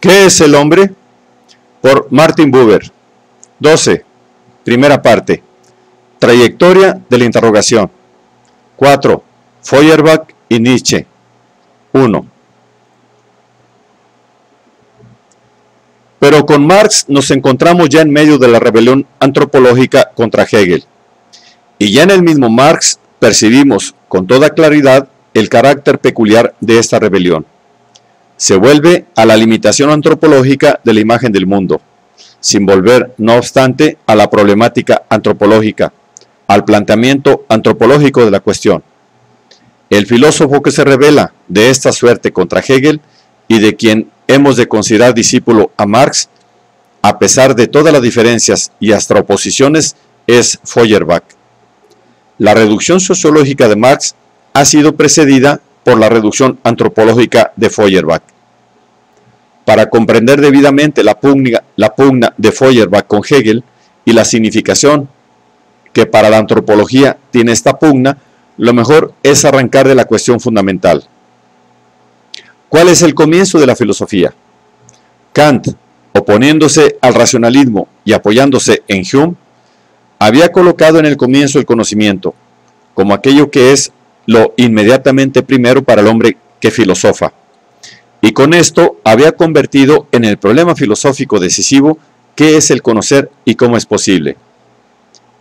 ¿Qué es el hombre? Por Martin Buber. 12. Primera parte. Trayectoria de la interrogación. 4. Feuerbach y Nietzsche. 1. Pero con Marx nos encontramos ya en medio de la rebelión antropológica contra Hegel. Y ya en el mismo Marx percibimos con toda claridad el carácter peculiar de esta rebelión. Se vuelve a la limitación antropológica de la imagen del mundo, sin volver, no obstante, a la problemática antropológica, al planteamiento antropológico de la cuestión. El filósofo que se rebela de esta suerte contra Hegel y de quien hemos de considerar discípulo a Marx, a pesar de todas las diferencias y hasta oposiciones, es Feuerbach. La reducción sociológica de Marx ha sido precedida por la reducción antropológica de Feuerbach. Para comprender debidamente la pugna de Feuerbach con Hegel y la significación que para la antropología tiene esta pugna, lo mejor es arrancar de la cuestión fundamental. ¿Cuál es el comienzo de la filosofía? Kant, oponiéndose al racionalismo y apoyándose en Hume, había colocado en el comienzo el conocimiento, como aquello que es lo inmediatamente primero para el hombre que filosofa, y con esto había convertido en el problema filosófico decisivo qué es el conocer y cómo es posible.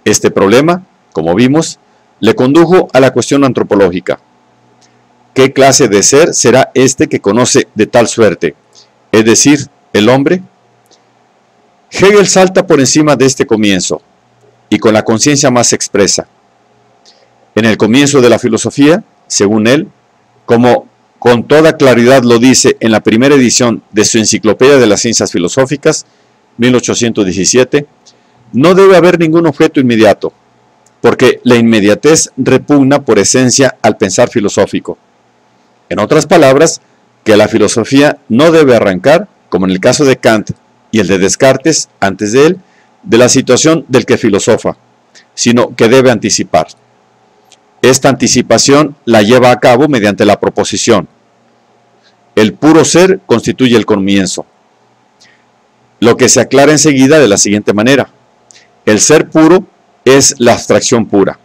Este problema, como vimos, le condujo a la cuestión antropológica. ¿Qué clase de ser será este que conoce de tal suerte? Es decir, el hombre. Hegel salta por encima de este comienzo, y con la conciencia más expresa. En el comienzo de la filosofía, según él, como con toda claridad lo dice en la primera edición de su Enciclopedia de las Ciencias Filosóficas, 1817, no debe haber ningún objeto inmediato, porque la inmediatez repugna por esencia al pensar filosófico. En otras palabras, que la filosofía no debe arrancar, como en el caso de Kant y el de Descartes, antes de él, de la situación del que filosofa, sino que debe anticipar. Esta anticipación la lleva a cabo mediante la proposición. El puro ser constituye el comienzo. Lo que se aclara enseguida de la siguiente manera. El ser puro es la abstracción pura.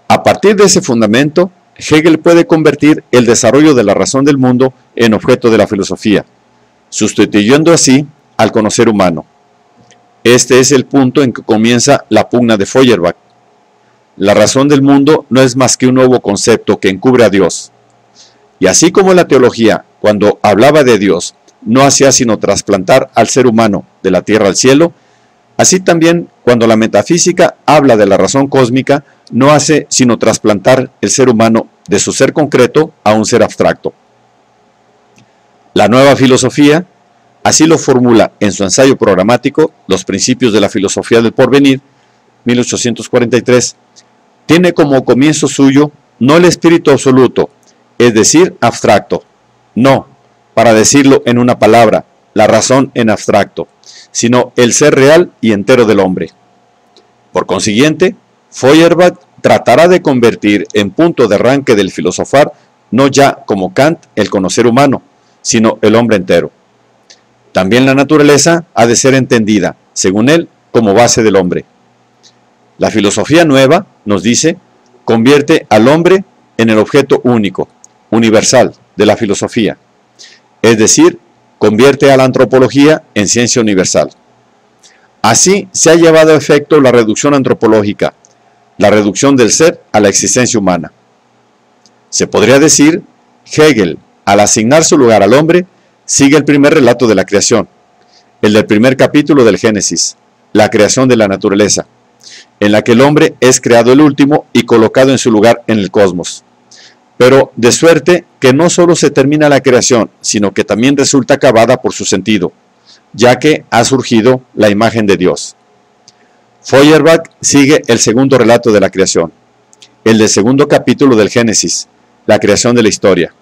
A partir de ese fundamento, Hegel puede convertir el desarrollo de la razón del mundo en objeto de la filosofía, sustituyendo así al conocer humano. Este es el punto en que comienza la pugna de Feuerbach. La razón del mundo no es más que un nuevo concepto que encubre a Dios. Y así como la teología, cuando hablaba de Dios, no hacía sino trasplantar al ser humano de la tierra al cielo, así también cuando la metafísica habla de la razón cósmica, no hace sino trasplantar el ser humano de su ser concreto a un ser abstracto. La nueva filosofía, así lo formula en su ensayo programático, Los principios de la filosofía del porvenir, 1843, tiene como comienzo suyo no el espíritu absoluto, es decir, abstracto, no, para decirlo en una palabra, la razón en abstracto, sino el ser real y entero del hombre. Por consiguiente, Feuerbach tratará de convertir en punto de arranque del filosofar no ya como Kant el conocer humano, sino el hombre entero. También la naturaleza ha de ser entendida, según él, como base del hombre. La filosofía nueva, nos dice, convierte al hombre en el objeto único, universal, de la filosofía. Es decir, convierte a la antropología en ciencia universal. Así se ha llevado a efecto la reducción antropológica, la reducción del ser a la existencia humana. Se podría decir, Hegel, al asignar su lugar al hombre, sigue el primer relato de la creación, el del primer capítulo del Génesis, la creación de la naturaleza, en la que el hombre es creado el último y colocado en su lugar en el cosmos. Pero de suerte que no solo se termina la creación, sino que también resulta acabada por su sentido, ya que ha surgido la imagen de Dios. Feuerbach sigue el segundo relato de la creación, el del segundo capítulo del Génesis, la creación de la historia,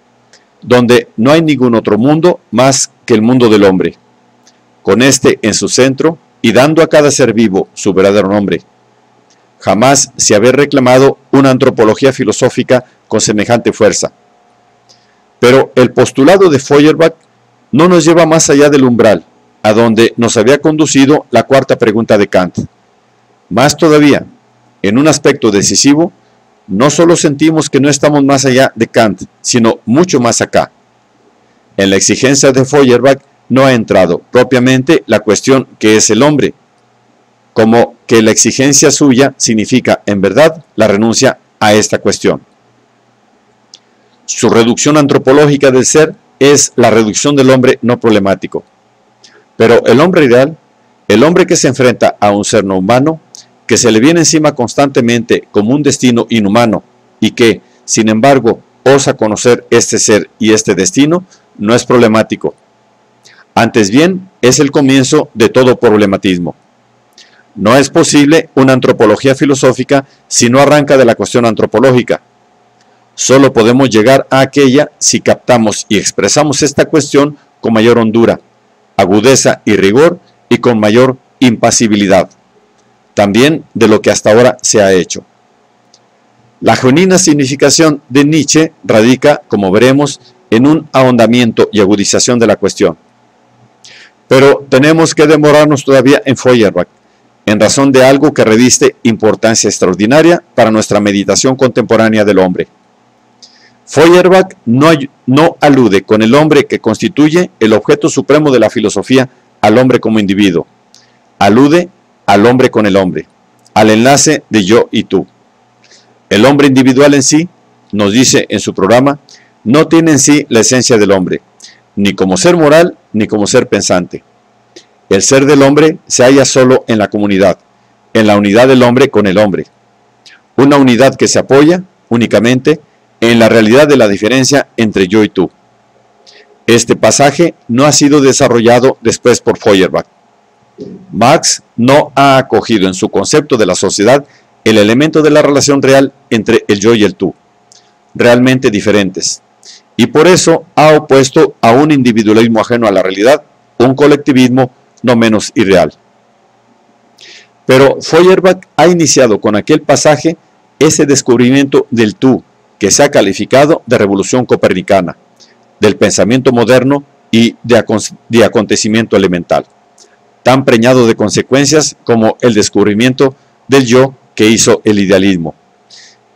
donde no hay ningún otro mundo más que el mundo del hombre, con este en su centro y dando a cada ser vivo su verdadero nombre. Jamás se había reclamado una antropología filosófica con semejante fuerza. Pero el postulado de Feuerbach no nos lleva más allá del umbral, a donde nos había conducido la cuarta pregunta de Kant. Más todavía, en un aspecto decisivo, no solo sentimos que no estamos más allá de Kant, sino mucho más acá. En la exigencia de Feuerbach no ha entrado propiamente la cuestión que es el hombre, como que la exigencia suya significa, en verdad, la renuncia a esta cuestión. Su reducción antropológica del ser es la reducción del hombre no problemático. Pero el hombre ideal, el hombre que se enfrenta a un ser no humano, que se le viene encima constantemente como un destino inhumano y que, sin embargo, osa conocer este ser y este destino, no es problemático. Antes bien, es el comienzo de todo problematismo. No es posible una antropología filosófica si no arranca de la cuestión antropológica. Solo podemos llegar a aquella si captamos y expresamos esta cuestión con mayor hondura, agudeza y rigor y con mayor impasibilidad, también de lo que hasta ahora se ha hecho. La genuina significación de Nietzsche radica, como veremos, en un ahondamiento y agudización de la cuestión. Pero tenemos que demorarnos todavía en Feuerbach, en razón de algo que reviste importancia extraordinaria para nuestra meditación contemporánea del hombre. Feuerbach no alude con el hombre que constituye el objeto supremo de la filosofía al hombre como individuo. Alude al hombre con el hombre, al enlace de yo y tú. El hombre individual en sí, nos dice en su programa, no tiene en sí la esencia del hombre, ni como ser moral ni como ser pensante. El ser del hombre se halla solo en la comunidad, en la unidad del hombre con el hombre. Una unidad que se apoya únicamente en la realidad de la diferencia entre yo y tú. Este pasaje no ha sido desarrollado después por Feuerbach. Marx no ha acogido en su concepto de la sociedad el elemento de la relación real entre el yo y el tú, realmente diferentes, y por eso ha opuesto a un individualismo ajeno a la realidad un colectivismo no menos irreal. Pero Feuerbach ha iniciado con aquel pasaje ese descubrimiento del tú que se ha calificado de revolución copernicana, del pensamiento moderno y de acontecimiento elemental, tan preñado de consecuencias como el descubrimiento del yo que hizo el idealismo,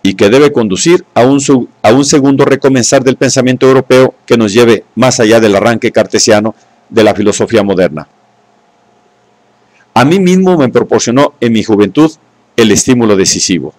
y que debe conducir a un segundo recomenzar del pensamiento europeo que nos lleve más allá del arranque cartesiano de la filosofía moderna. A mí mismo me proporcionó en mi juventud el estímulo decisivo.